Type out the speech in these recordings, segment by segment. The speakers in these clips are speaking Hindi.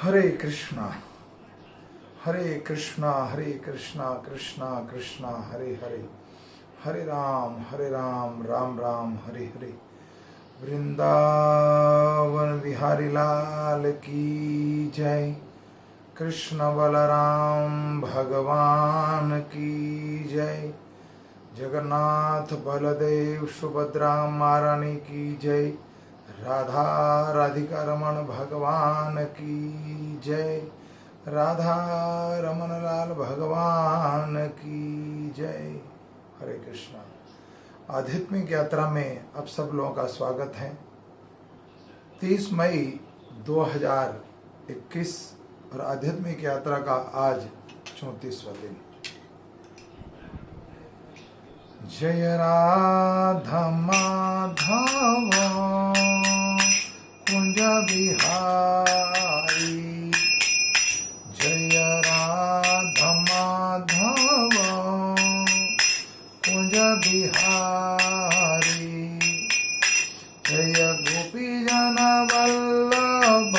हरे कृष्णा हरे कृष्णा कृष्णा कृष्णा हरे हरे, हरे राम राम राम हरे हरे। वृंदावन बिहारी लाल की जय। कृष्ण बलराम भगवान की जय। जगन्नाथ बलदेव सुभद्रा महारानी की जय। राधा राधिका रमण भगवान की जय। राधा रमन लाल भगवान की जय। हरे कृष्णा। आध्यात्मिक यात्रा में आप सब लोगों का स्वागत है। 30 मई 2021 और आध्यात्मिक यात्रा का आज 34वां दिन। जय राधा माधव कुंज बिहारी, जय राधा माधव कुंज बिहारी, जय गोपी जन वल्लभ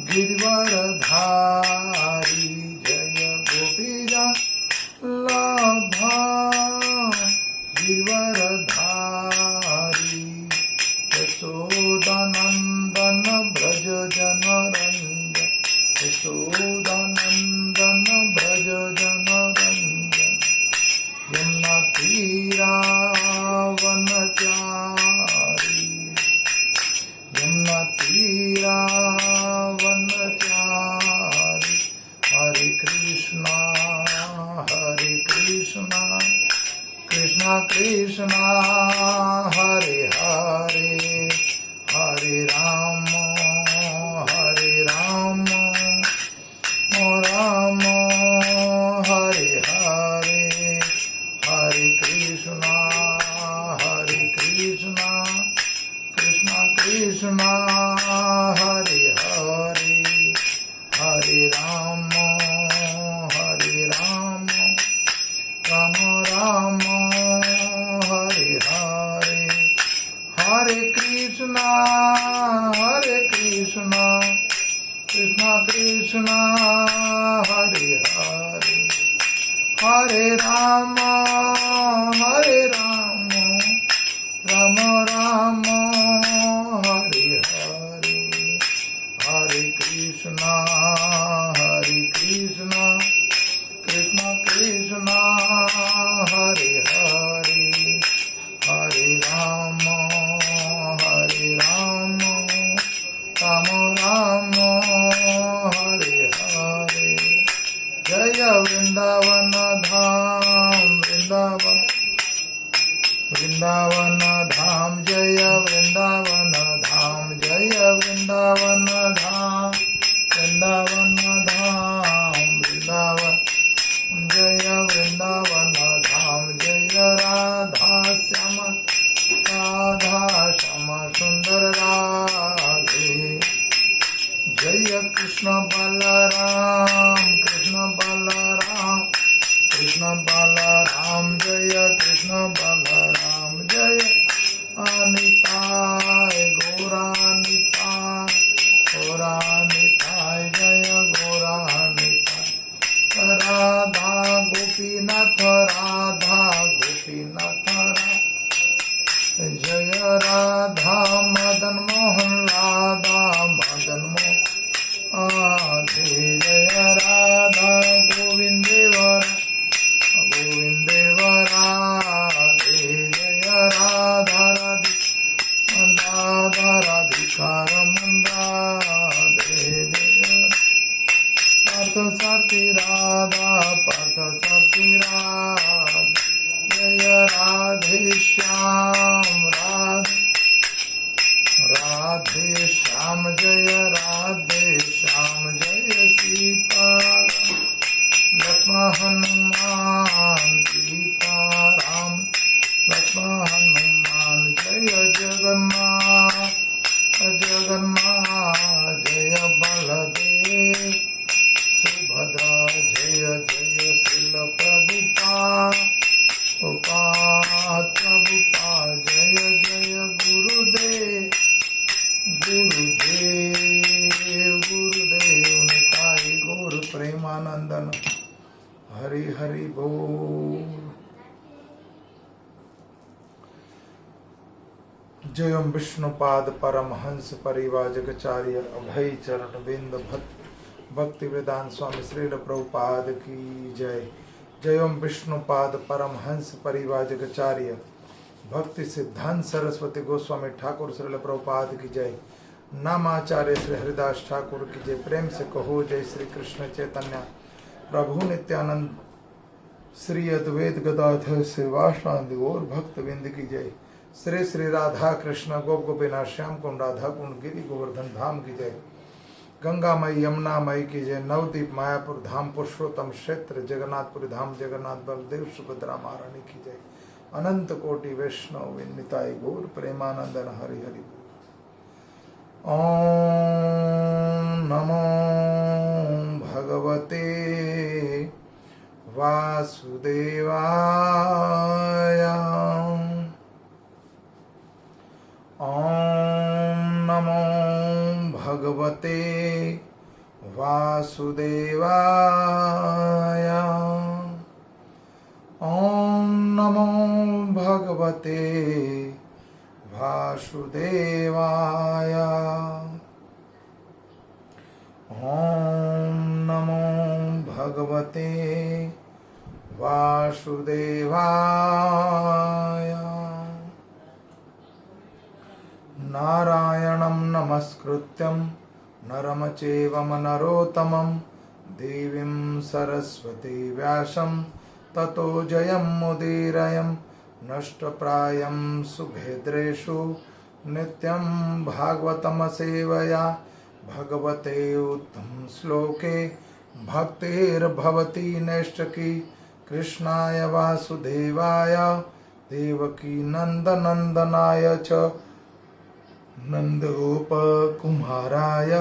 गिरिवरधारी, जय गोपी जन वल्लभ गिरिवरधारी, यशोदानंदन ब्रज जनरंजन, यशोदानंदन ब्रज जनरंजन, यमुना तीरावनचारी, यमुना तीरावनचारी। हरे कृष्णा कृष्णा कृष्णा हरे हरे, हरे राम राम हरे हरे, हरे कृष्णा कृष्णा कृष्णा हरे हरे, हरे राम राम हरे हरे, हरे कृष्णा कृष्णा कृष्णा हरे हरे, हरे राम राम हरे हरे, हरे कृष्णा कृष्णा कृष्णा हरे हरे, हरे राम राम हरे हरे। जय वृंदावन धाम वृंदावन धाम, जय वृंदावन धाम, जय वृंदावन धाम वृंदावन, जय वृंदावन धाम, जय राधा श्याम सुंदर राधे, जय कृष्ण बलराम जय कृष्ण बलराम, जय अनिताय गौरानिताय जय गौरानिताय, राधा गोपीनाथ जय राधा मदन मोहन जय राधा गोविंद राधे, जय राधा राधिका रमन राधे, जय पार्थ सारथी राधा जय राधे श्याम जय राधे श्याम, जय सीता लक्ष्मण हनुमान सीताराम लक्ष्मण हनुमान, जय जगन्नाथ जय बलदेव सुभद्रा, जय श्रील प्रभुपाद जय गुरुदेव प्रेमानंदन हरि हरि बोल। जयम विष्णुपाद परमहंस परिवाजकाचार्य अभय चरण बिंद भक्ति वेदांत स्वामी श्रील प्रभुपाद की जय। जयम विष्णुपाद परमहंस परिवाजकाचार्य भक्ति सिद्धांत सरस्वती गोस्वामी ठाकुर श्रील प्रभुपाद की जय। नामाचार्य श्री हरिदास ठाकुर की जय। प्रेम से कहो जय श्री कृष्ण चैतन्य प्रभु नित्यानंद श्री अद्वैत गदाधर श्रीवासादि और भक्त बिंद की जय। श्री श्री राधा कृष्ण गोप गोपीनाथ श्याम कुंड राधा कुंड गिरी गोवर्धन धाम की जय। गंगा मई यमुना मई की जय। नवदीप मायापुर धाम पुरुषोत्तम क्षेत्र जगन्नाथपुरी धाम जगन्नाथ बलदेव सुभद्रा महारानी की जय। अनंत कोटि वैष्णव निताय गौर प्रेमानंदन हरि हरि। ओम नमो भगवते वासुदेवाय। ओम नमो भगवते वासुदेवाय। ओम नमो भगवते वासुदेवाय। ओम नमो भगवते वासुदेवाय। नारायणं नमस्कृत्यं नरं चैव नरोत्तमं देवीं सरस्वती व्यासं ततो जयमुदीरयं। नष्टप्रायं सुभेद्रेषु नित्यं भागवतं सेवया भगवते उत्तम श्लोके भक्तिर्भवति नैष्ठकी। कृष्णाय वासुदेवाय देवकी नंदनंदनाय च नंदगोप कुमाराय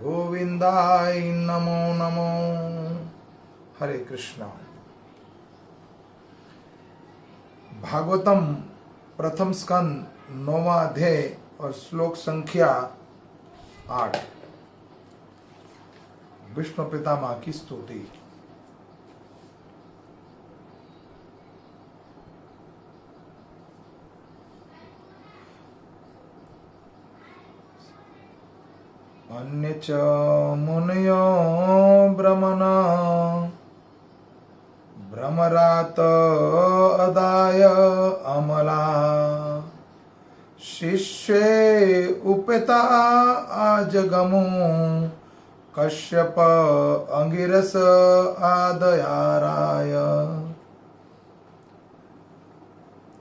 गोविंदाय नमो नमो। हरे कृष्णा। भागवतम प्रथम स्कंद 9वां अध्याय और श्लोक संख्या 8। विष्णु पितामह की स्तुति। अन्य च मुनयो ब्रह्मणा भ्रमरात अदाय अमला। शिष्ये उपेता आजगमो कश्यप अंगिरस आदयाराय।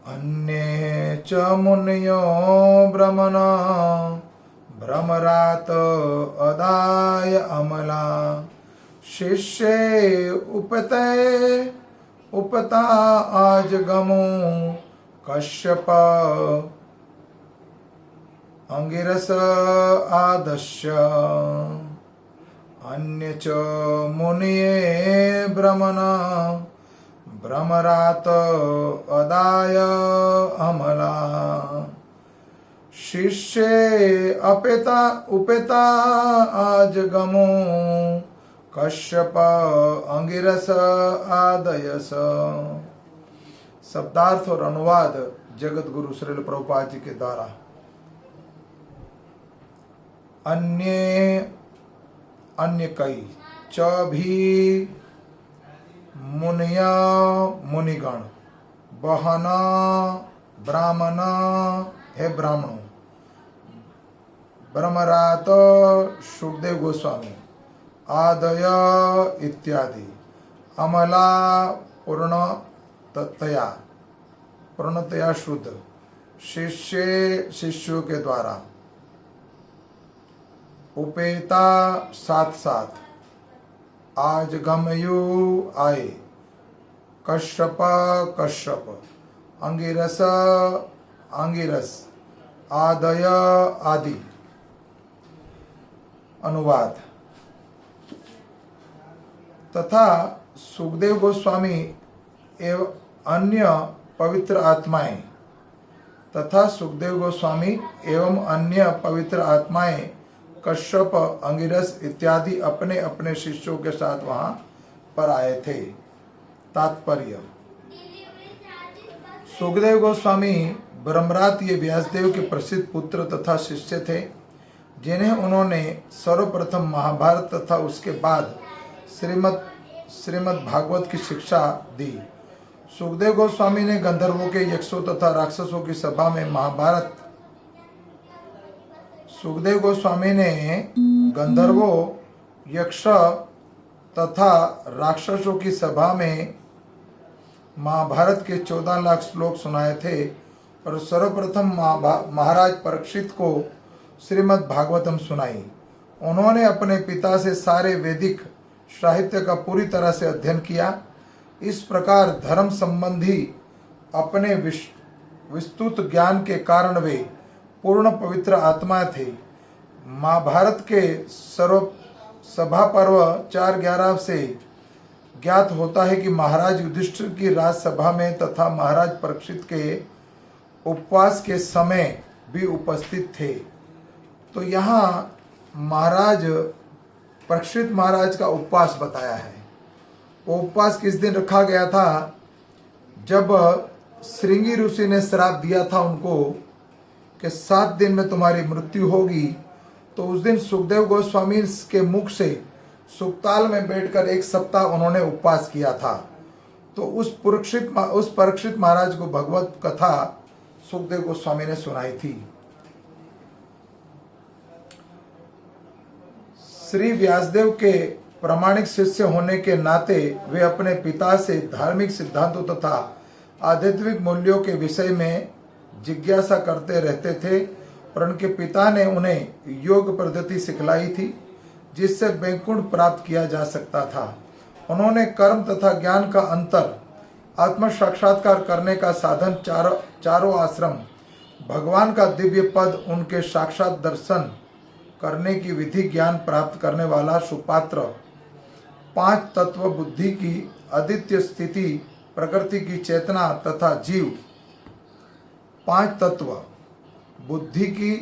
अन्ये च मुनयो ब्रह्मणा भ्रमरात अदाय अमला। शिष्ये उपता आजगमो कश्यप अंगिरस आदस्य। अन्य च मुनये ब्रह्मणा भ्रमरात अदाय अमला। शिष्ये उपेता आजगमो कश्यप अंगिरस आदयस। शब्दार्थ और अनुवाद जगत गुरु श्रील प्रभुपाद जी के द्वारा। अन्य कई च भी मुनिया मुनिगण बहना ब्राह्मणा हे ब्राह्मणों। ब्रह्मरात सुखदेव गोस्वामी आदय इत्यादि। अमला पूर्णतया शुद्ध शिष्यों के द्वारा। उपेता साथ साथ आज गमयु आए। कश्यप अंगिरस आदय आदि। अनुवाद। तथा सुखदेव गोस्वामी एवं अन्य पवित्र आत्माएं कश्यप अंगिरस इत्यादि अपने अपने शिष्यों के साथ वहां पर आए थे। तात्पर्य: सुखदेव गोस्वामी ब्रह्मरात ये व्यासदेव के प्रसिद्ध पुत्र तथा शिष्य थे, जिन्हें उन्होंने सर्वप्रथम महाभारत तथा उसके बाद श्रीमद् भागवत की शिक्षा दी। सुखदेव गोस्वामी ने गंधर्वों के, यक्षों तथा राक्षसों की सभा में महाभारत सुखदेव गोस्वामी ने गंधर्वों, यक्ष तथा राक्षसों की सभा में महाभारत के 14 लाख श्लोक सुनाए थे और सर्वप्रथम महाराज परीक्षित को श्रीमद् भागवतम सुनाई। उन्होंने अपने पिता से सारे वैदिक साहित्य का पूरी तरह से अध्ययन किया। इस प्रकार धर्म संबंधी अपने विस्तृत ज्ञान के कारण वे पूर्ण पवित्र आत्मा थे। महाभारत के सर्व सभा पर्व 4:11 से ज्ञात होता है कि महाराज युधिष्ठिर की राजसभा में तथा महाराज परीक्षित के उपवास के समय भी उपस्थित थे। तो यहाँ महाराज परीक्षित महाराज का उपवास बताया है। वो उपवास किस दिन रखा गया था? जब श्रृंगी ऋषि ने श्राप दिया था उनको कि 7 दिन में तुम्हारी मृत्यु होगी, तो उस दिन सुखदेव गोस्वामी के मुख से सुक्ताल में बैठकर 1 सप्ताह उन्होंने उपवास किया था। तो उस परीक्षित महाराज को भगवत कथा सुखदेव गोस्वामी ने सुनाई थी। श्री व्यासदेव के प्रामाणिक शिष्य होने के नाते वे अपने पिता से धार्मिक सिद्धांतों तथा आध्यात्मिक मूल्यों के विषय में जिज्ञासा करते रहते थे और उनके पिता ने उन्हें योग पद्धति सिखलाई थी, जिससे वैकुंठ प्राप्त किया जा सकता था। उन्होंने कर्म तथा ज्ञान का अंतर, आत्म साक्षात्कार करने का साधन, चारों आश्रम, भगवान का दिव्य पद, उनके साक्षात दर्शन करने की विधि, ज्ञान प्राप्त करने वाला सुपात्र, 5 तत्व बुद्धि की अद्वितीय स्थिति, प्रकृति की चेतना तथा जीव, 5 तत्व बुद्धि की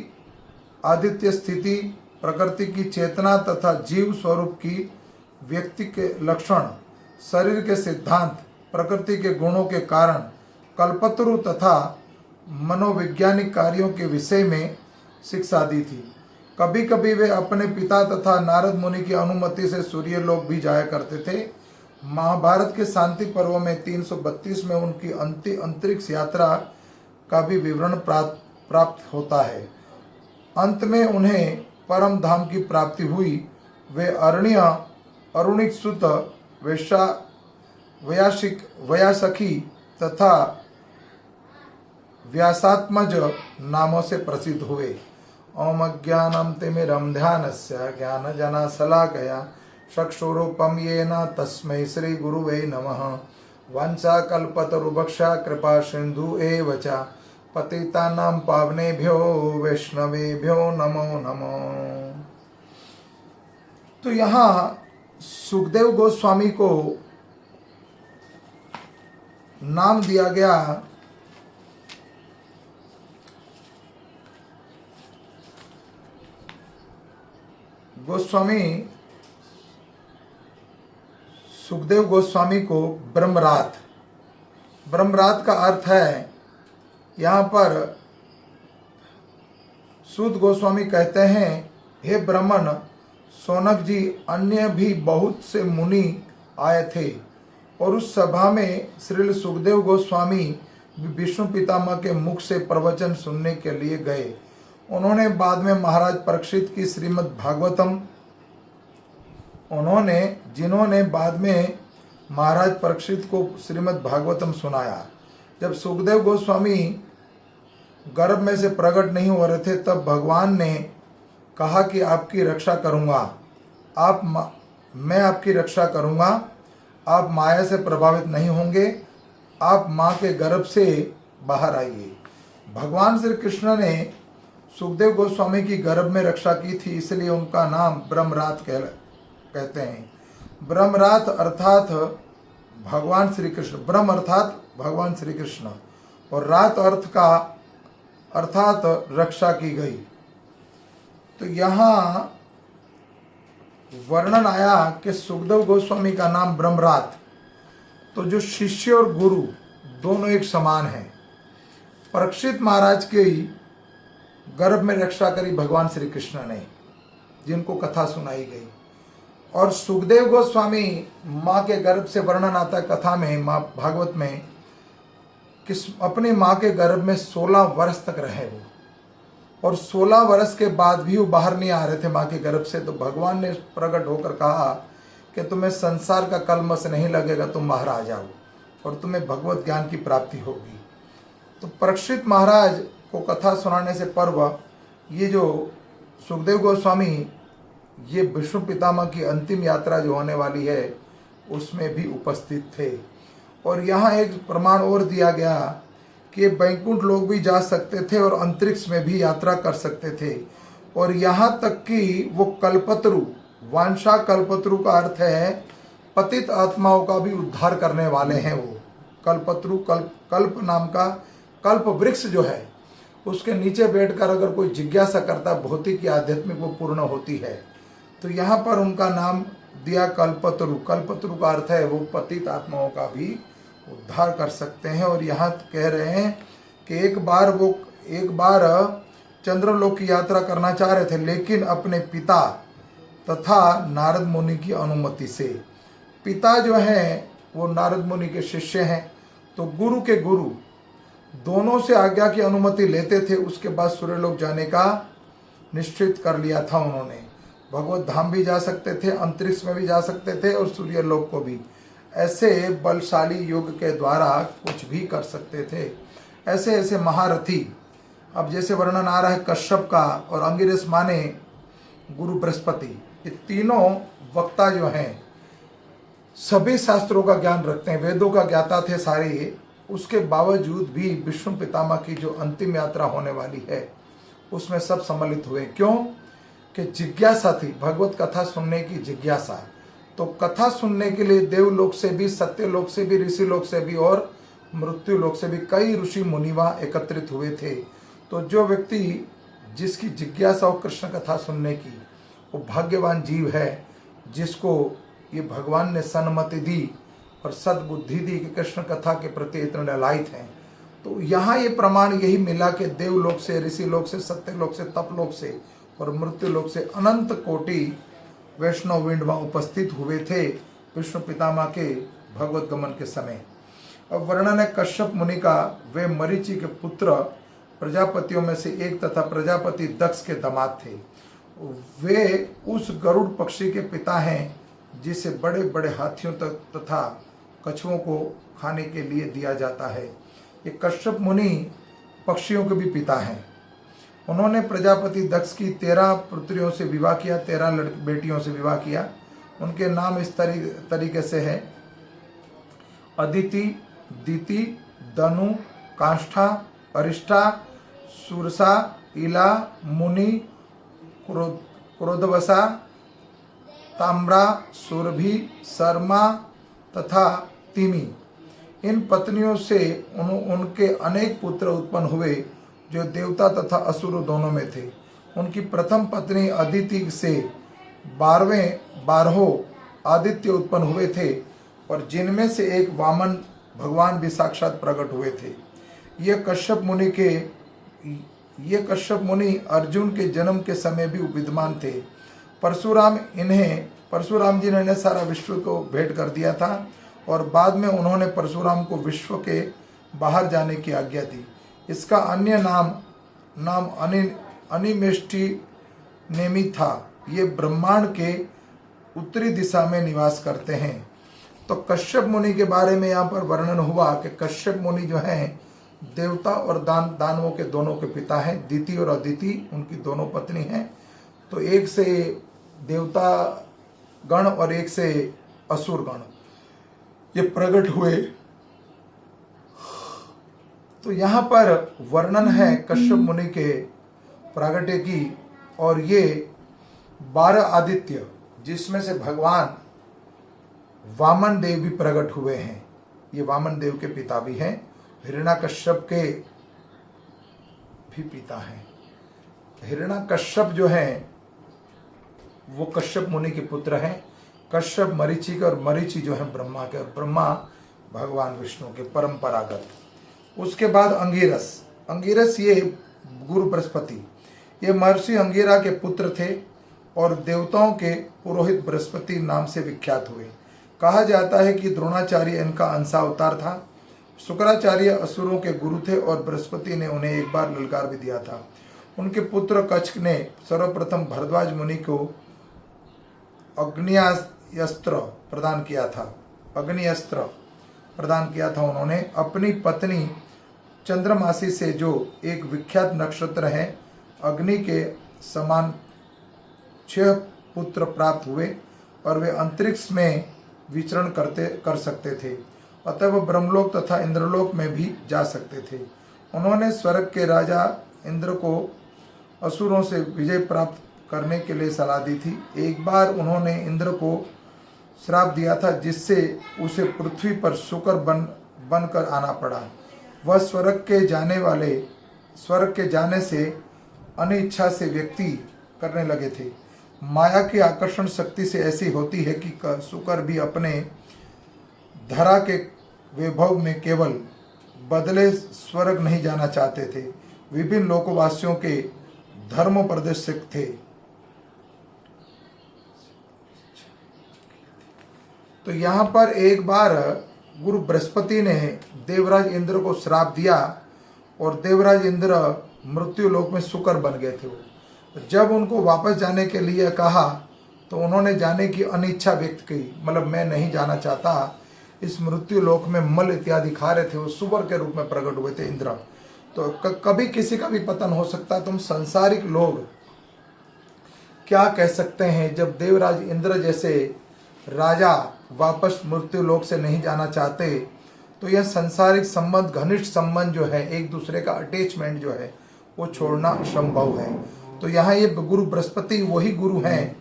अद्वितीय स्थिति, प्रकृति की चेतना तथा जीव स्वरूप की व्यक्ति के लक्षण, शरीर के सिद्धांत, प्रकृति के गुणों के कारण, कल्पतरु तथा मनोवैज्ञानिक कार्यों के विषय में शिक्षा दी थी। कभी कभी वे अपने पिता तथा नारद मुनि की अनुमति से सूर्यलोक भी जाया करते थे। महाभारत के शांति पर्व में 332 में उनकी अंतरिक्ष यात्रा का भी विवरण प्राप्त होता है। अंत में उन्हें परम धाम की प्राप्ति हुई। वे अरुणिक सुत, व्यासखी तथा व्यासात्मज नामों से प्रसिद्ध हुए। ओम अज्ञानम तिमिरम ध्यानस्य ज्ञानजनशलाकया चक्षुरूपम येन तस्मै श्री गुरुवे नमः। वाञ्छाकल्पतरुभक्षा कृपा सिन्धु एव च पतितानां पावनेभ्यो वैष्णवेभ्यो नमो नमो। तो यहाँ सुखदेव गोस्वामी को नाम दिया गया सुखदेव गोस्वामी को ब्रह्मरात। ब्रह्मरात का अर्थ है, यहाँ पर सूत गोस्वामी कहते हैं, हे ब्राह्मण सौनक जी, अन्य भी बहुत से मुनि आए थे और उस सभा में श्री सुखदेव गोस्वामी विष्णु पितामह के मुख से प्रवचन सुनने के लिए गए। उन्होंने बाद में महाराज परीक्षित की श्रीमद् भागवतम जिन्होंने बाद में महाराज परीक्षित को श्रीमद् भागवतम सुनाया। जब सुखदेव गोस्वामी गर्भ में से प्रकट नहीं हो रहे थे, तब भगवान ने कहा कि आपकी रक्षा करूँगा, मैं आपकी रक्षा करूँगा, आप माया से प्रभावित नहीं होंगे, आप माँ के गर्भ से बाहर आइए। भगवान श्री कृष्ण ने सुखदेव गोस्वामी की गर्भ में रक्षा की थी, इसलिए उनका नाम ब्रह्मरात कहते हैं। ब्रह्मरात अर्थात भगवान श्री कृष्ण, ब्रह्म अर्थात भगवान श्री कृष्ण और रात अर्थात रक्षा की गई। तो यहाँ वर्णन आया कि सुखदेव गोस्वामी का नाम ब्रह्मरात, तो जो शिष्य और गुरु दोनों एक समान हैं। परीक्षित महाराज के गर्भ में रक्षा करी भगवान श्री कृष्ण ने, जिनको कथा सुनाई गई। और सुखदेव गोस्वामी माँ के गर्भ से वर्णन आता है कथा में, माँ भागवत में, कि अपनी माँ के गर्भ में 16 वर्ष तक रहे वो, और 16 वर्ष के बाद भी वो बाहर नहीं आ रहे थे माँ के गर्भ से। तो भगवान ने प्रकट होकर कहा कि तुम्हें संसार का कलमश नहीं लगेगा, तुम बाहर आ जाओ और तुम्हें भगवत ज्ञान की प्राप्ति होगी। तो परीक्षित महाराज को कथा सुनाने से पर्व ये जो सुखदेव गोस्वामी ये विष्णु पितामह की अंतिम यात्रा जो होने वाली है उसमें भी उपस्थित थे। और यहाँ एक प्रमाण और दिया गया कि वैकुंठ लोग भी जा सकते थे और अंतरिक्ष में भी यात्रा कर सकते थे। और यहाँ तक कि वो कल्पतरु, वांशा कल्पतरु का अर्थ है पतित आत्माओं का भी उद्धार करने वाले हैं। वो कल्पतरु, कल्प नाम का कल्प वृक्ष जो है उसके नीचे बैठकर अगर कोई जिज्ञासा करता भौतिक या आध्यात्मिक वो पूर्ण होती है। तो यहाँ पर उनका नाम दिया कल्पतरु। कल्पतरु का अर्थ है वो पतित आत्माओं का भी उद्धार कर सकते हैं। और यहाँ कह रहे हैं कि एक बार चंद्रलोक की यात्रा करना चाह रहे थे, लेकिन अपने पिता तथा नारद मुनि की अनुमति से। पिता जो हैं वो नारद मुनि के शिष्य हैं, तो गुरु के गुरु दोनों से आज्ञा की अनुमति लेते थे। उसके बाद सूर्यलोक जाने का निश्चित कर लिया था उन्होंने। भगवत धाम भी जा सकते थे, अंतरिक्ष में भी जा सकते थे और सूर्यलोक को भी। ऐसे बलशाली योग के द्वारा कुछ भी कर सकते थे। ऐसे ऐसे महारथी, अब जैसे वर्णन आ रहा है कश्यप का और अंगिरस माने गुरु बृहस्पति, ये तीनों वक्ता जो हैं सभी शास्त्रों का ज्ञान रखते हैं, वेदों का ज्ञाता थे सारे। उसके बावजूद भी विष्णु पितामह की जो अंतिम यात्रा होने वाली है उसमें सब सम्मिलित हुए। क्यों? कि जिज्ञासा थी, भगवत कथा सुनने की जिज्ञासा। तो कथा सुनने के लिए देवलोक से भी, सत्यलोक से भी, ऋषि लोक से भी और मृत्यु लोक से भी कई ऋषि मुनिवा एकत्रित हुए थे। तो जो व्यक्ति जिसकी जिज्ञासा हो कृष्ण कथा सुनने की, वो भाग्यवान जीव है, जिसको ये भगवान ने सन्मति दी और सद्बुद्धि दी कि कृष्ण कथा के प्रति इतने लायक हैं। तो यहाँ ये प्रमाण यही मिला कि देवलोक से, ऋषि लोक से, सत्यलोक से, तपलोक से और मृत्यु लोक से अनंत कोटि वैष्णव विंड वहाँ उपस्थित हुए थे विष्णु पितामह के भगवत गमन के समय। अब वर्णन है कश्यप मुनि का। वे मरीचि के पुत्र प्रजापतियों में से एक तथा प्रजापति दक्ष के दामाद थे। वे उस गरुड़ पक्षी के पिता हैं जिसे बड़े बड़े हाथियों तक तथा कछुओं को खाने के लिए दिया जाता है। ये कश्यप मुनि पक्षियों के भी पिता हैं। उन्होंने प्रजापति दक्ष की 13 पुत्रियों से विवाह किया, 13 बेटियों से विवाह किया। उनके नाम इस तरीके से है: अदिति, दिति, दनु, काष्ठा, अरिष्ठा, सुरसा, इला, मुनि, क्रोधवसा, ताम्रा, सुरभि, शर्मा तथा तिमी। इन पत्नियों से उनके अनेक पुत्र उत्पन्न हुए जो देवता तथा असुर दोनों में थे। उनकी प्रथम पत्नी अदिति से 12 आदित्य उत्पन्न हुए थे और जिनमें से एक वामन भगवान भी साक्षात प्रकट हुए थे। ये कश्यप मुनि अर्जुन के जन्म के समय भी विद्यमान थे। परशुराम जी ने इन्हें सारा विश्व को भेंट कर दिया था और बाद में उन्होंने परशुराम को विश्व के बाहर जाने की आज्ञा दी। इसका अन्य नाम अनिमेष्टि नेमि था। ये ब्रह्मांड के उत्तरी दिशा में निवास करते हैं। तो कश्यप मुनि के बारे में यहाँ पर वर्णन हुआ कि कश्यप मुनि जो हैं देवता और दानवों के दोनों के पिता हैं। दिति और अदिति उनकी दोनों पत्नी हैं। तो एक से देवता गण और एक से असुर गण ये प्रकट हुए। तो यहाँ पर वर्णन है कश्यप मुनि के प्रागट्य की। और ये 12 आदित्य जिसमें से भगवान वामन देव भी प्रकट हुए हैं। ये वामन देव के पिता भी हैं, हिरण्याकश्यप के भी पिता हैं। हिरण्याकश्यप जो हैं वो कश्यप मुनि के पुत्र हैं। कश्यप मरीचि के, और मरीचि जो है ब्रह्मा के, और ब्रह्मा भगवान विष्णु के परंपरागत। उसके बाद अंगिरस। अंगिरस ये गुरु बृहस्पति, ये महर्षि अंगिरा के पुत्र थे और देवताओं के पुरोहित बृहस्पति नाम से विख्यात हुए। कहा जाता है कि द्रोणाचार्य इनका अंशावतार था। शुक्राचार्य असुरों के गुरु थे और बृहस्पति ने उन्हें एक बार ललकार भी दिया था। उनके पुत्र कच्छ ने सर्वप्रथम भरद्वाज मुनि को अग्नियास्त्र प्रदान किया था। अग्नियस्त्र प्रदान किया था उन्होंने। अपनी पत्नी चंद्रमासी से, जो एक विख्यात नक्षत्र है, अग्नि के समान 6 पुत्र प्राप्त हुए और वे अंतरिक्ष में विचरण कर सकते थे। अतः वह ब्रह्मलोक तथा इंद्रलोक में भी जा सकते थे। उन्होंने स्वर्ग के राजा इंद्र को असुरों से विजय प्राप्त करने के लिए सलाह दी थी। एक बार उन्होंने इंद्र को श्राप दिया था, जिससे उसे पृथ्वी पर शुक्र बनकर आना पड़ा। वह स्वर्ग के जाने से अनिच्छा से व्यक्ति करने लगे थे। माया की आकर्षण शक्ति से ऐसी होती है कि शुक्र भी अपने धरा के वैभव में केवल बदले स्वर्ग नहीं जाना चाहते थे। विभिन्न लोकवासियों के धर्मोपदेशक थे। तो यहाँ पर एक बार गुरु बृहस्पति ने देवराज इंद्र को श्राप दिया और देवराज इंद्र मृत्यु लोक में शुक्र बन गए थे। जब उनको वापस जाने के लिए कहा तो उन्होंने जाने की अनिच्छा व्यक्त की, मतलब मैं नहीं जाना चाहता इस मृत्यु लोक में। मल इत्यादि खा रहे थे, वो सुवर के रूप में प्रकट हुए थे इंद्र। तो कभी किसी का भी पतन हो सकता है। तुम संसारिक लोग क्या कह सकते हैं जब देवराज इंद्र जैसे राजा वापस मृत्यु लोक से नहीं जाना चाहते? तो यह संसारिक संबंध, घनिष्ठ संबंध जो है, एक दूसरे का अटैचमेंट जो है, वो छोड़ना असंभव है। तो यहाँ ये गुरु बृहस्पति वही गुरु हैं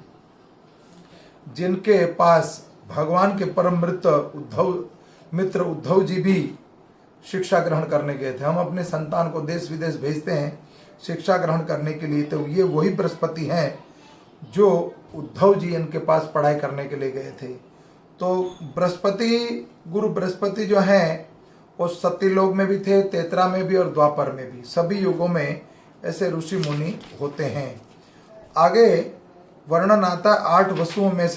जिनके पास भगवान के परम मित्र उद्धव जी भी शिक्षा ग्रहण करने गए थे। हम अपने संतान को देश विदेश भेजते हैं शिक्षा ग्रहण करने के लिए, तो ये वही बृहस्पति हैं जो उद्धव जी इनके पास पढ़ाई करने के लिए गए थे। तो गुरु बृहस्पति जो हैं वो सत्यलोक में भी थे, तेतरा में भी और द्वापर में भी। सभी युगों में ऐसे ऋषि मुनि होते हैं। आगे वर्णन आता है 8 वसुओं में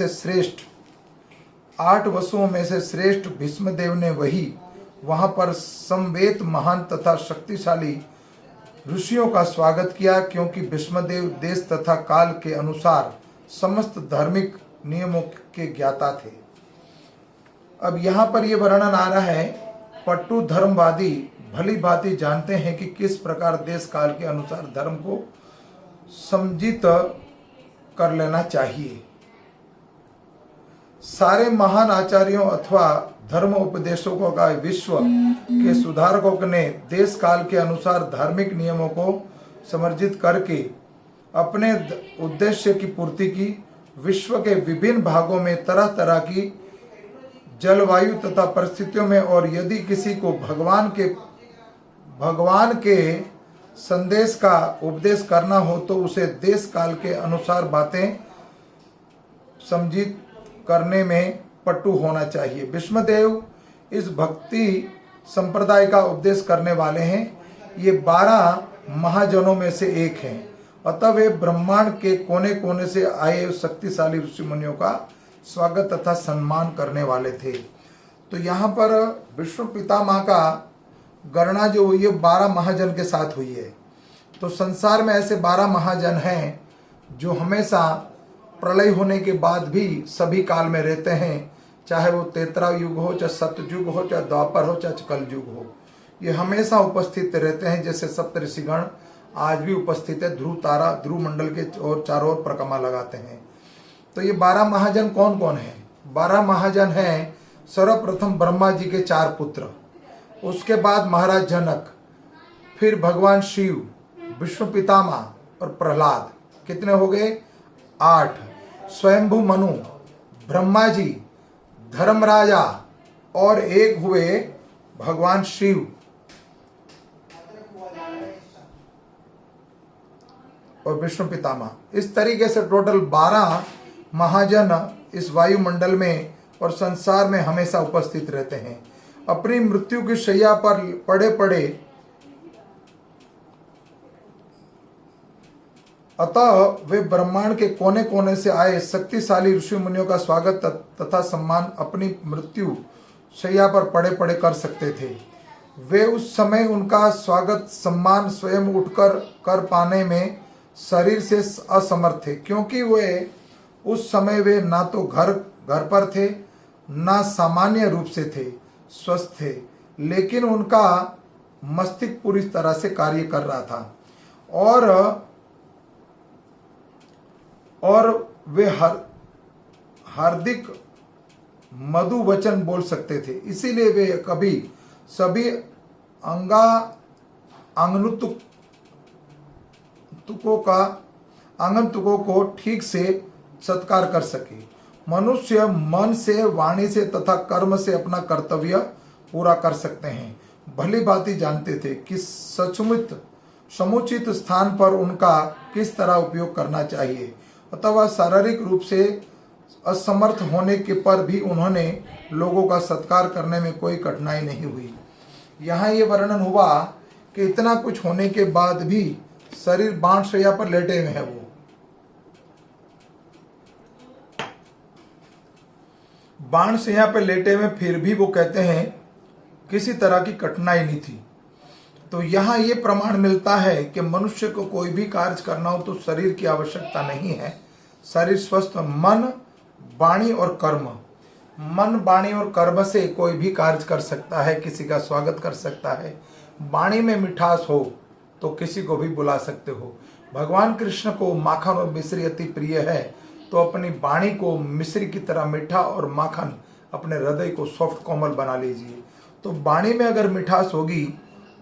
से श्रेष्ठ भीष्मदेव ने वहां पर समवेत महान तथा शक्तिशाली ऋषियों का स्वागत किया, क्योंकि भीष्मदेव देश तथा काल के अनुसार समस्त धार्मिक नियमों के ज्ञाता थे। अब यहाँ पर यह वर्णन आ रहा है, पट्टू धर्मवादी भली भांति जानते हैं कि किस प्रकार देश काल के अनुसार धर्म को समझित कर लेना चाहिए। सारे महान आचार्यों अथवा धर्म उपदेशकों का विश्व के सुधारकों ने देश काल के अनुसार धार्मिक नियमों को समर्जित करके अपने उद्देश्य की पूर्ति की। विश्व के विभिन्न भागों में तरह तरह की जलवायु तथा परिस्थितियों में, और यदि किसी को भगवान के संदेश का उपदेश करना हो तो उसे देश काल के अनुसार बातें समझित करने में पट्टू होना चाहिए। भीष्मदेव इस भक्ति संप्रदाय का उपदेश करने वाले हैं। ये 12 महाजनों में से एक हैं। अतः वे ब्रह्मांड के कोने कोने से आए शक्तिशाली ऋषि मुनियों का स्वागत तथा सम्मान करने वाले थे। तो यहाँ पर विष्णु पितामह का गणना जो हुई है 12 महाजन के साथ हुई है। तो संसार में ऐसे 12 महाजन हैं जो हमेशा प्रलय होने के बाद भी सभी काल में रहते हैं, चाहे वो तेतरा युग हो, चाहे सतयुग हो, चाहे द्वापर हो, चाहे कल युग हो। ये हमेशा उपस्थित रहते हैं। जैसे सप्तऋषिगण आज भी उपस्थित है, ध्रुव मंडल के और चारों ओर परिक्रमा लगाते हैं। तो ये 12 महाजन कौन कौन है? 12 महाजन हैं सर्वप्रथम ब्रह्मा जी के 4 पुत्र, उसके बाद महाराज जनक, फिर भगवान शिव, विष्णु पितामह और प्रहलाद। कितने हो गए? 8। स्वयंभू मनु, ब्रह्मा जी, धर्मराजा और एक हुए भगवान शिव। और विष्णु पितामह। इस तरीके से टोटल 12 महाजन इस वायुमंडल में और संसार में हमेशा उपस्थित रहते हैं। अपनी मृत्यु की शैया पर पड़े पड़े अतः वे ब्रह्मांड के कोने कोने से आए शक्तिशाली ऋषि मुनियों का स्वागत तथा सम्मान अपनी मृत्यु शैया पर पड़े पड़े कर सकते थे। वे उस समय उनका स्वागत सम्मान स्वयं उठकर कर पाने में शरीर से असमर्थ थे, क्योंकि वे उस समय वे ना तो घर पर थे, ना सामान्य रूप से थे, स्वस्थ थे, लेकिन उनका मस्तिष्क पूरी तरह से कार्य कर रहा था और वे हार्दिक मधु वचन बोल सकते थे। इसीलिए वे कभी सभी आगंतुकों को ठीक से सत्कार कर सके। मनुष्य मन से, वाणी से तथा कर्म से अपना कर्तव्य पूरा कर सकते हैं। भली भांति जानते थे कि समुचित स्थान पर उनका किस तरह उपयोग करना चाहिए। अथवा शारीरिक रूप से असमर्थ होने के पर भी उन्होंने लोगों का सत्कार करने में कोई कठिनाई नहीं हुई। यहाँ ये वर्णन हुआ कि इतना कुछ होने के बाद भी शरीर बाणशैया पर लेटे हुए हैं। वो बाणशैया पर लेटे हुए, फिर भी वो कहते हैं किसी तरह की कठिनाई नहीं थी। तो यहाँ ये प्रमाण मिलता है कि मनुष्य को कोई भी कार्य करना हो तो शरीर की आवश्यकता नहीं है। शरीर स्वस्थ, मन, वाणी और कर्म, मन, वाणी और कर्म से कोई भी कार्य कर सकता है, किसी का स्वागत कर सकता है। वाणी में मिठास हो तो किसी को भी बुला सकते हो। भगवान कृष्ण को माखन और मिश्री अति प्रिय है, तो अपनी वाणी को मिश्री की तरह मीठा और माखन अपने हृदय को सॉफ्ट कोमल बना लीजिए। तो वाणी में अगर मिठास होगी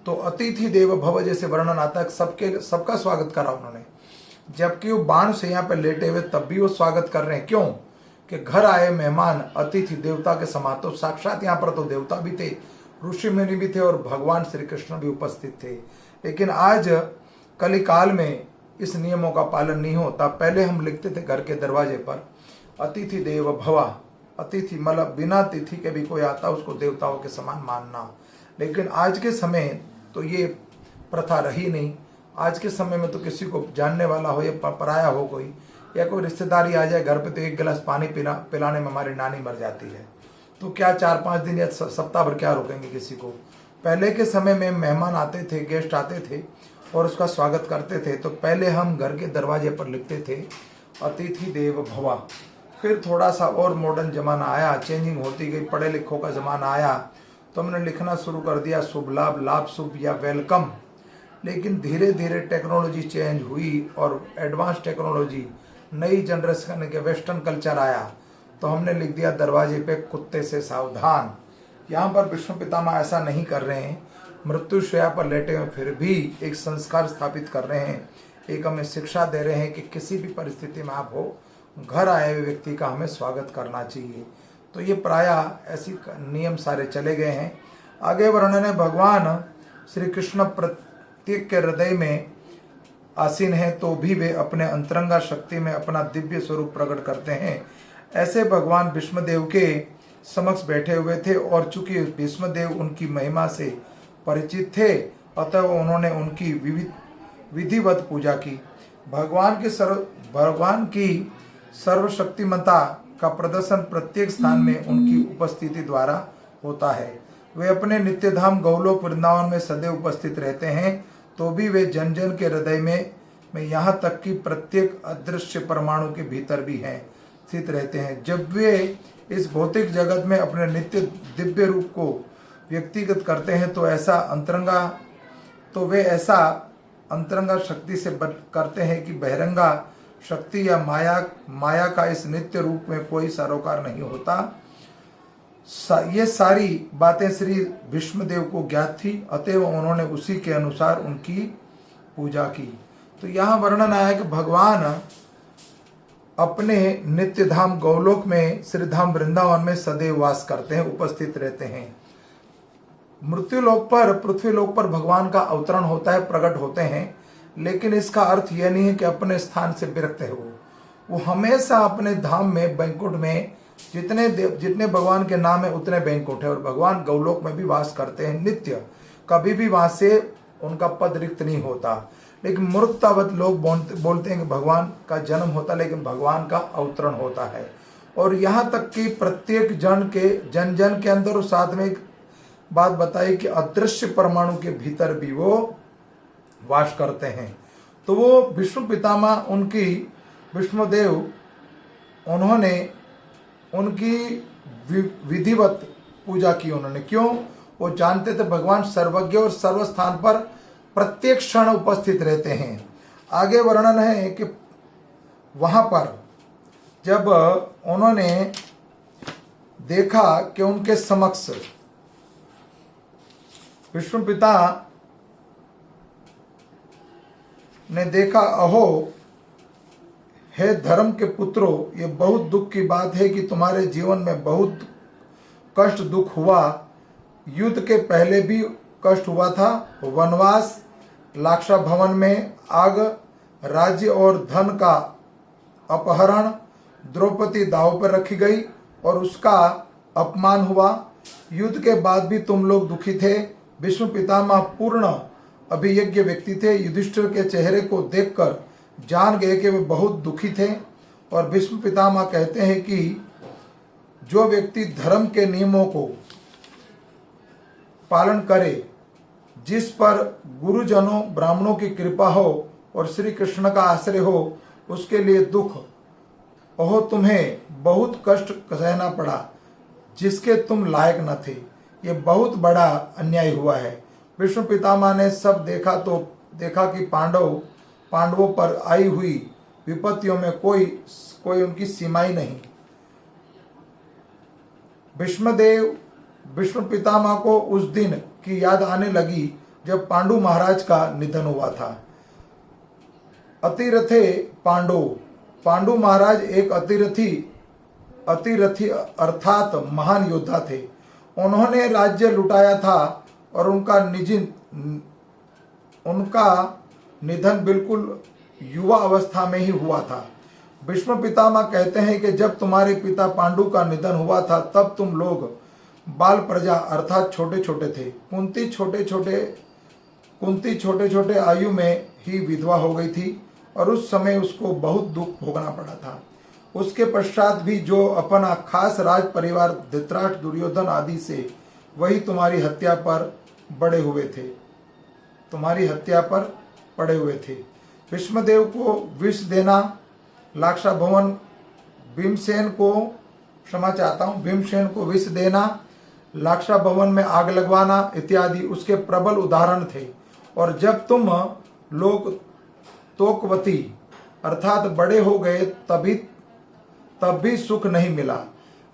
तो अतिथि देव भव जैसे वर्णन आता है, सबका स्वागत करा उन्होंने। जबकि वो बाणशैया पर लेटे हुए तब भी वो स्वागत कर रहे हैं। क्यों? कि घर आए मेहमान अतिथि देवता के समान। तो साक्षात यहाँ पर तो देवता भी थे, ऋषि मुनि भी थे और भगवान श्री कृष्ण भी उपस्थित थे। लेकिन आज कलिकाल में इस नियमों का पालन नहीं होता। पहले हम लिखते थे घर के दरवाजे पर अतिथि देव भवा, अतिथि मतलब बिना तिथि के भी कोई आता उसको देवताओं के समान मानना। लेकिन आज के समय तो ये प्रथा रही नहीं। आज के समय में तो किसी को जानने वाला हो या पराया हो कोई, या कोई रिश्तेदारी आ जाए घर पे, तो एक गिलास पानी पिलाने में हमारी नानी मर जाती है। तो क्या 4-5 दिन या सप्ताह भर क्या रोकेंगे किसी को? पहले के समय में मेहमान आते थे, गेस्ट आते थे और उसका स्वागत करते थे। तो पहले हम घर के दरवाजे पर लिखते थे अतिथि देव भवा। फिर थोड़ा सा और मॉडर्न जमाना आया, चेंजिंग होती गई, पढ़े लिखों का जमाना आया, तो हमने लिखना शुरू कर दिया शुभ लाभ, लाभ शुभ या वेलकम। लेकिन धीरे धीरे टेक्नोलॉजी चेंज हुई और एडवांस टेक्नोलॉजी, नई जनरेशन के वेस्टर्न कल्चर आया, तो हमने लिख दिया दरवाजे पे कुत्ते से सावधान। यहाँ पर विष्णु पितामह ऐसा नहीं कर रहे हैं, मृत्युशैया पर लेटे हुए फिर भी एक संस्कार स्थापित कर रहे हैं, एक हमें शिक्षा दे रहे हैं कि किसी भी परिस्थिति में आप हो, घर आए हुए व्यक्ति का हमें स्वागत करना चाहिए। तो ये प्रायः ऐसी नियम सारे चले गए हैं। आगे वर्णन है, भगवान श्री कृष्ण प्रत्येक के हृदय में आसीन है, तो भी वे अपने अंतरंगा शक्ति में अपना दिव्य स्वरूप प्रकट करते हैं। ऐसे भगवान भीष्मदेव के समक्ष बैठे हुए थे और चूंकि भीष्मदेव उनकी महिमा से परिचित थे, अतः उन्होंने उनकी विधिवत पूजा की। भगवान की सर्वशक्तिमता का प्रदर्शन प्रत्येक स्थान में उनकी उपस्थिति द्वारा होता है। वे अपने नित्यधाम गौलोक वृंदावन में सदैव उपस्थित रहते हैं, तो भी वे जन जन के हृदय में यहाँ तक कि प्रत्येक अदृश्य परमाणु के भीतर भी हैं, स्थित रहते हैं। जब वे इस भौतिक जगत में अपने नित्य दिव्य रूप को व्यक्तिगत करते हैं, तो वे ऐसा अंतरंगा शक्ति से करते हैं कि बहिरंगा शक्ति या माया का इस नित्य रूप में कोई सरोकार नहीं होता। ये सारी बातें श्री भीष्मदेव को ज्ञात थी, अतएव उन्होंने उसी के अनुसार उनकी पूजा की। तो यहाँ वर्णन आया कि भगवान अपने नित्य धाम गौलोक में श्रीधाम वृंदावन में सदैव वास करते हैं, उपस्थित रहते हैं। मृत्युलोक पर, पृथ्वीलोक पर भगवान का अवतरण होता है, प्रकट होते हैं, लेकिन इसका अर्थ यह नहीं है कि अपने स्थान से विरक्त है वो। वो हमेशा अपने धाम में बैंकुट में जितने भगवान के नाम है उतने बैंकुट है, और भगवान गौलोक में भी वास करते हैं नित्य, कभी भी वहां से उनका पद रिक्त नहीं होता। लेकिन मूर्खतावत लोग बोलते हैं कि भगवान का जन्म होता, लेकिन भगवान का अवतरण होता है। और यहाँ तक कि प्रत्येक जन जन के अंदर, और साथ में एक बात बताई कि अदृश्य परमाणु के भीतर भी वो वास करते हैं। तो वो विष्णु पितामह उनकी विष्णुदेव, उन्होंने उनकी विधिवत पूजा की उन्होंने। क्यों? वो जानते थे भगवान सर्वज्ञ और सर्व स्थान पर प्रत्येक क्षण उपस्थित रहते हैं। आगे वर्णन है कि वहां पर जब उन्होंने देखा कि उनके समक्ष विष्णु पिता ने देखा, अहो हे धर्म के पुत्रों, ये बहुत दुख की बात है कि तुम्हारे जीवन में बहुत कष्ट दुख हुआ। युद्ध के पहले भी कष्ट हुआ था, वनवास, लाक्षा भवन में आग, राज्य और धन का अपहरण, द्रौपदी दांव पर रखी गई और उसका अपमान हुआ। युद्ध के बाद भी तुम लोग दुखी थे। विष्णु पितामह पूर्ण अभियज्ञ व्यक्ति थे। युधिष्ठिर के चेहरे को देखकर जान गए कि वे बहुत दुखी थे। और विष्णु पितामह कहते हैं कि जो व्यक्ति धर्म के नियमों को पालन करे, जिस पर गुरुजनों ब्राह्मणों की कृपा हो और श्री कृष्ण का आश्रय हो, उसके लिए दुख, ओहो तुम्हें बहुत कष्ट सहना पड़ा जिसके तुम लायक न थे। ये बहुत बड़ा अन्याय हुआ है। विष्णु पितामह ने सब देखा तो देखा कि पांडवों पर आई हुई विपत्तियों में कोई उनकी सीमा ही नहीं। विष्णु पितामह को उस दिन की याद आने लगी जब पांडु महाराज का निधन हुआ था। अतिरथे पांडु महाराज एक अतिरथी अर्थात महान योद्धा थे। उन्होंने राज्य लुटाया था और उनका निधन बिल्कुल युवा अवस्था में ही हुआ था। विष्णु पितामह कहते हैं कि जब तुम्हारे पिता पांडु का निधन हुआ था तब तुम लोग बाल प्रजा अर्थात छोटे छोटे थे। कुंती छोटे छोटे आयु में ही विधवा हो गई थी और उस समय उसको बहुत दुख भोगना पड़ा था। उसके पश्चात भी जो अपना खास राज परिवार धृतराष्ट्र, दुर्योधन आदि से, वही तुम्हारी हत्या पर पड़े हुए थे। भीष्मदेव को विष देना, लाक्षा भवन भीमसेन को विष देना, लाक्षा भवन में आग लगवाना इत्यादि उसके प्रबल उदाहरण थे। और जब तुम लोग तोकवती अर्थात बड़े हो गए तब भी सुख नहीं मिला।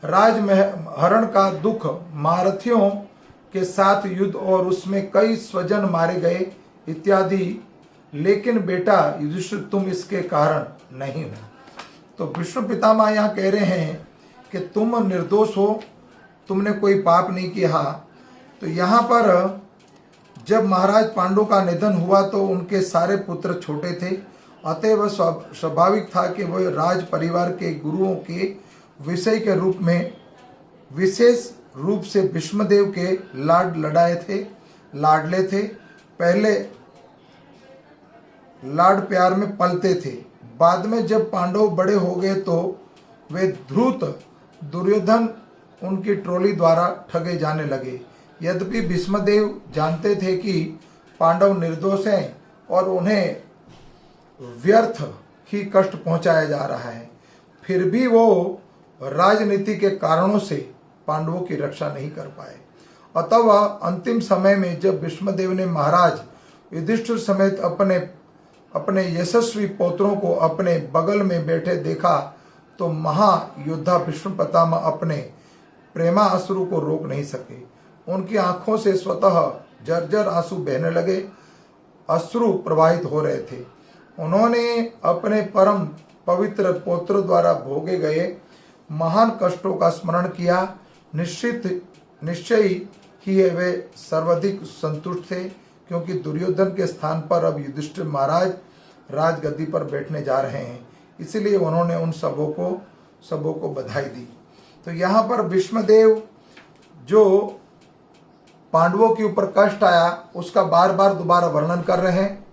राजहरण का दुख, महारथियों के साथ युद्ध और उसमें कई स्वजन मारे गए इत्यादि, लेकिन बेटा युधिष्ठिर तुम इसके कारण नहीं हो। तो विष्णु पितामह यहाँ कह रहे हैं कि तुम निर्दोष हो, तुमने कोई पाप नहीं किया। तो यहाँ पर जब महाराज पांडु का निधन हुआ तो उनके सारे पुत्र छोटे थे, अतएव स्वाभाविक था कि वह राज परिवार के गुरुओं के विषय के रूप में विशेष रूप से भीष्मदेव के लाडले थे। पहले लाड प्यार में पलते थे। बाद में जब पांडव बड़े हो गए तो वे धृत दुर्योधन उनकी ट्रोली द्वारा ठगे जाने लगे। यद्यपि भीष्मदेव जानते थे कि पांडव निर्दोष हैं और उन्हें व्यर्थ ही कष्ट पहुंचाया जा रहा है, फिर भी वो राजनीति के कारणों से पांडवों की रक्षा नहीं कर पाए। अतः अंतिम समय में जब भीष्मदेव ने महाराज युधिष्ठिर समेत अपने यशस्वी पौत्रों को अपने बगल में बैठे देखा तो महायोद्धा विष्णु पितामह अपने प्रेमा अश्रु को रोक नहीं सके। उनकी आंखों से स्वतः जर्जर आंसू बहने लगे, अश्रु प्रवाहित हो रहे थे। उन्होंने अपने परम पवित्र पौत्र द्वारा भोगे गए महान कष्टों का स्मरण किया। निश्चय ही वे सर्वाधिक संतुष्ट थे, क्योंकि दुर्योधन के स्थान पर अब युधिष्ठिर महाराज राजगद्दी पर बैठने जा रहे हैं। इसीलिए उन्होंने उन सबों को बधाई दी। तो यहाँ पर भीष्मदेव जो पांडवों के ऊपर कष्ट आया उसका बार बार दोबारा वर्णन कर रहे हैं।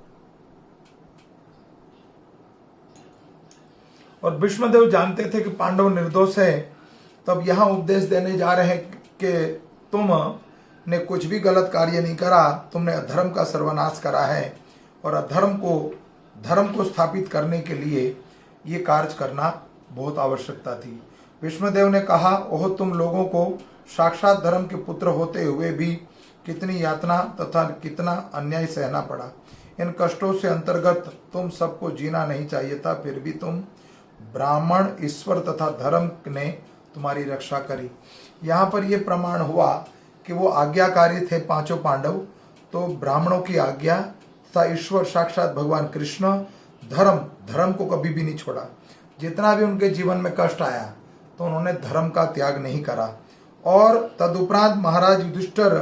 और भीष्मदेव जानते थे कि पांडव निर्दोष है, तब यहां उपदेश देने जा रहे हैं कि तुमने कुछ भी गलत कार्य नहीं करा, तुमने अधर्म का सर्वनाश करा है और धर्म को स्थापित करने के लिए ये कार्य करना बहुत आवश्यकता थी। भीष्मदेव ने कहा, ओह तुम लोगों को साक्षात धर्म के पुत्र होते हुए भी कितनी यातना तथा कितना अन्याय सहना पड़ा। इन कष्टों से अंतर्गत तुम सबको जीना नहीं चाहिए था, फिर भी तुम ब्राह्मण, ईश्वर तथा धर्म ने तुम्हारी रक्षा करी। यहाँ पर यह प्रमाण हुआ कि वो आज्ञाकारी थे पांचों पांडव, तो ब्राह्मणों की आज्ञा तथा ईश्वर साक्षात भगवान कृष्ण धर्म को कभी भी नहीं छोड़ा। जितना भी उनके जीवन में कष्ट आया तो उन्होंने धर्म का त्याग नहीं करा। और तदुपरांत महाराज युधिष्ठिर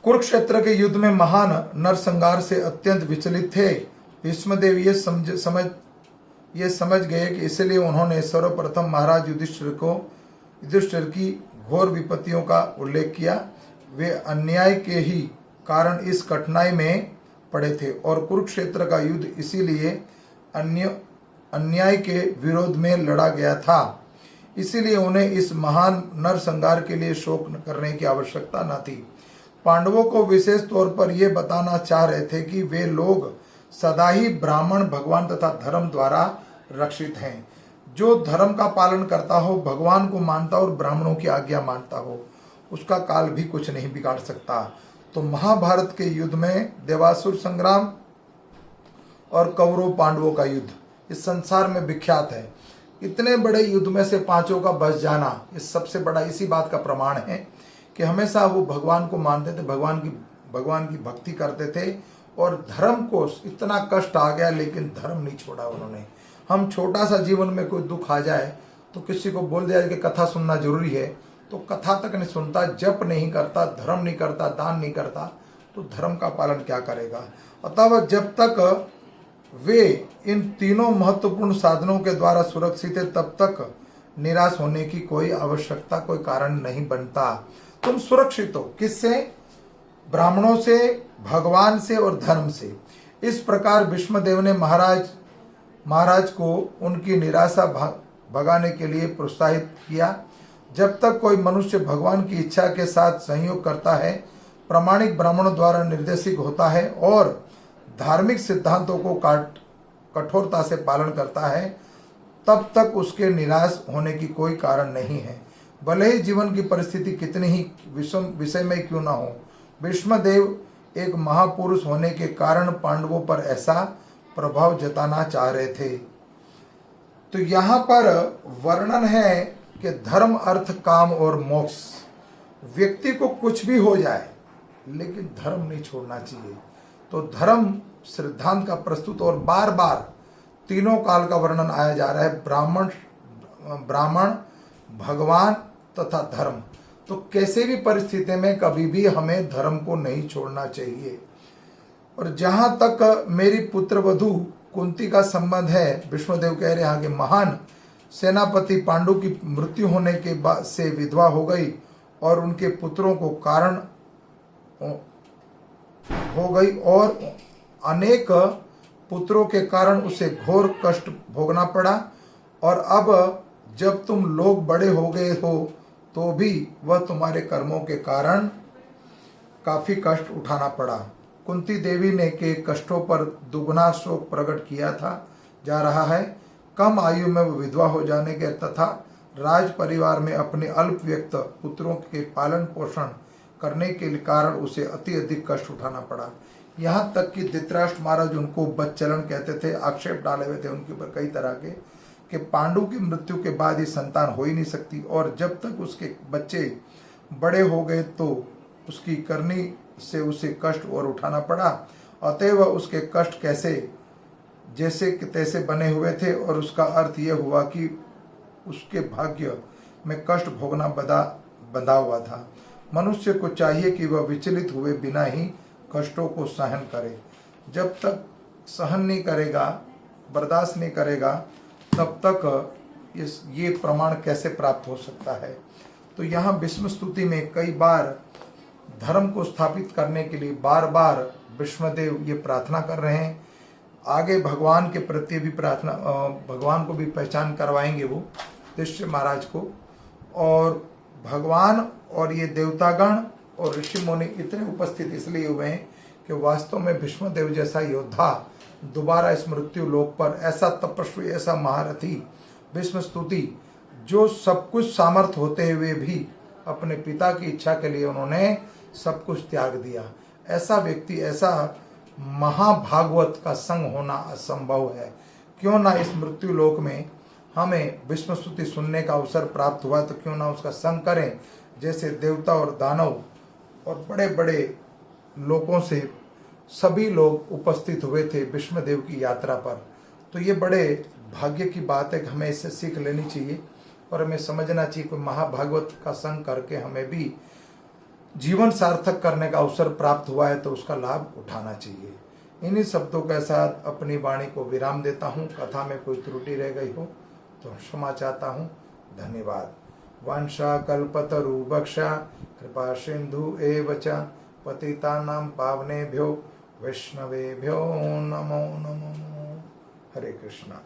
कुरुक्षेत्र के युद्ध में महान नरसंहार से अत्यंत विचलित थे। भीष्मदेव ये समझ गए कि इसलिए उन्होंने सर्वप्रथम महाराज युधिष्ठिर की घोर विपत्तियों का उल्लेख किया। वे अन्याय के ही कारण इस कठिनाई में पड़े थे और कुरुक्षेत्र का युद्ध इसीलिए अन्याय के विरोध में लड़ा गया था। इसीलिए उन्हें इस महान नरसंहार के लिए शोक करने की आवश्यकता न थी। पांडवों को विशेष तौर पर यह बताना चाह रहे थे कि वे लोग सदा ही ब्राह्मण, भगवान तथा धर्म द्वारा रक्षित हैं। जो धर्म का पालन करता हो, भगवान को मानता और ब्राह्मणों की आज्ञा मानता हो, उसका काल भी कुछ नहीं बिगाड़ सकता। तो महाभारत के युद्ध में देवासुर संग्राम और कौरव पांडवों का युद्ध इस संसार में विख्यात है। इतने बड़े युद्ध में से पांचों का बच जाना इस सबसे बड़ा इसी बात का प्रमाण है कि हमेशा वो भगवान को मानते थे, भगवान की भक्ति करते थे और धर्म को इतना कष्ट आ गया लेकिन धर्म नहीं छोड़ा उन्होंने। हम छोटा सा जीवन में कोई दुख आ जाए तो किसी को बोल दिया कि कथा सुनना जरूरी है, तो कथा तक नहीं सुनता, जप नहीं करता, धर्म नहीं करता, दान नहीं करता, तो धर्म का पालन क्या करेगा। अतः जब तक वे इन तीनों महत्वपूर्ण साधनों के द्वारा सुरक्षित है तब तक निराश होने की कोई आवश्यकता, कोई कारण नहीं बनता। तुम सुरक्षित हो किससे? ब्राह्मणों से, भगवान से और धर्म से। इस प्रकार भीष्मदेव ने महाराज को उनकी निराशा भगाने के लिए प्रोत्साहित किया। जब तक कोई मनुष्य भगवान की इच्छा के साथ संयोग करता है, प्रामाणिक ब्राह्मणों द्वारा निर्देशित होता है और धार्मिक सिद्धांतों को कठोरता से पालन करता है, तब तक उसके निराश होने की कोई कारण नहीं है, भले ही जीवन की परिस्थिति कितनी ही विषमय क्यों ना हो। भीष्मदेव एक महापुरुष होने के कारण पांडवों पर ऐसा प्रभाव जताना चाह रहे थे। तो यहाँ पर वर्णन है कि धर्म, अर्थ, काम और मोक्ष, व्यक्ति को कुछ भी हो जाए लेकिन धर्म नहीं छोड़ना चाहिए। तो धर्म सिद्धांत का प्रस्तुत और बार बार तीनों काल का वर्णन आया जा रहा है, ब्राह्मण, भगवान तथा धर्म। तो कैसे भी परिस्थिति में कभी भी हमें धर्म को नहीं छोड़ना चाहिए। और जहां तक मेरी पुत्र वधू कुंती का संबंध है, भीष्मदेव कह रहे हैं कि महान सेनापति पांडु की मृत्यु होने के बाद से विधवा हो गई और उनके पुत्रों को कारण हो गई और अनेक पुत्रों के कारण उसे घोर कष्ट भोगना पड़ा। और अब जब तुम लोग बड़े हो गए हो तो भी वह तुम्हारे कर्मों के कारण काफी कष्ट उठाना पड़ा। कुंती देवी ने के कष्टों पर दुगना शोक प्रकट किया जा रहा है। कम आयु में वो विधवा हो जाने के तथा राज परिवार में अपने अल्पव्यक्त पुत्रों के पालन पोषण करने के कारण उसे अधिक कष्ट उठाना पड़ा। यहाँ तक कि धृतराष्ट्र महाराज उनको बच्चलन कहते थे, आक्षेप डाले हुए थे उनके ऊपर कई तरह के कि पांडु की मृत्यु के बाद ये संतान हो ही नहीं सकती और जब तक उसके बच्चे बड़े हो गए तो उसकी करनी से उसे कष्ट और उठाना पड़ा। अतएव उसके कष्ट कैसे जैसे तैसे बने हुए थे और उसका अर्थ यह हुआ कि उसके भाग्य में कष्ट भोगना बंधा हुआ था। मनुष्य को चाहिए कि वह विचलित हुए बिना ही कष्टों को सहन करे। जब तक सहन नहीं करेगा बर्दाश्त नहीं करेगा तब तक ये प्रमाण कैसे प्राप्त हो सकता है। तो यहाँ विष्णु स्तुति में कई बार धर्म को स्थापित करने के लिए बार बार विष्णुदेव ये प्रार्थना कर रहे हैं। आगे भगवान के प्रति भी प्रार्थना, भगवान को भी पहचान करवाएंगे वो युधिष्ठिर महाराज को। और भगवान और ये देवतागण और ऋषि मुनि इतने उपस्थित इसलिए हुए हैं कि वास्तव में भीष्मदेव जैसा योद्धा दोबारा इस मृत्यु लोक पर, ऐसा तपस्वी, ऐसा महारथी भीष्म स्तुति, जो सब कुछ सामर्थ्य होते हुए भी अपने पिता की इच्छा के लिए उन्होंने सब कुछ त्याग दिया, ऐसा व्यक्ति, ऐसा महाभागवत का संग होना असंभव है। क्यों ना इस मृत्यु लोक में हमें भीष्म स्तुति सुनने का अवसर प्राप्त हुआ, तो क्यों ना उसका संग करें। जैसे देवता और दानव और बड़े बड़े लोगों से सभी लोग उपस्थित हुए थे विष्णुदेव की यात्रा पर, तो ये बड़े भाग्य की बात है कि हमें इससे सीख लेनी चाहिए और हमें समझना चाहिए कि महाभागवत का संग करके हमें भी जीवन सार्थक करने का अवसर प्राप्त हुआ है, तो उसका लाभ उठाना चाहिए। इन्हीं शब्दों के साथ अपनी वाणी को विराम देता हूँ। कथा में कोई त्रुटि रह गई हो तो क्षमा चाहता हूँ। धन्यवाद। वंशा कल्पतरुभक्षा कृपा सिंधु एव च पतितानां पावनेभ्यो वैष्णवेभ्यो नमो नमो। हरे कृष्णा।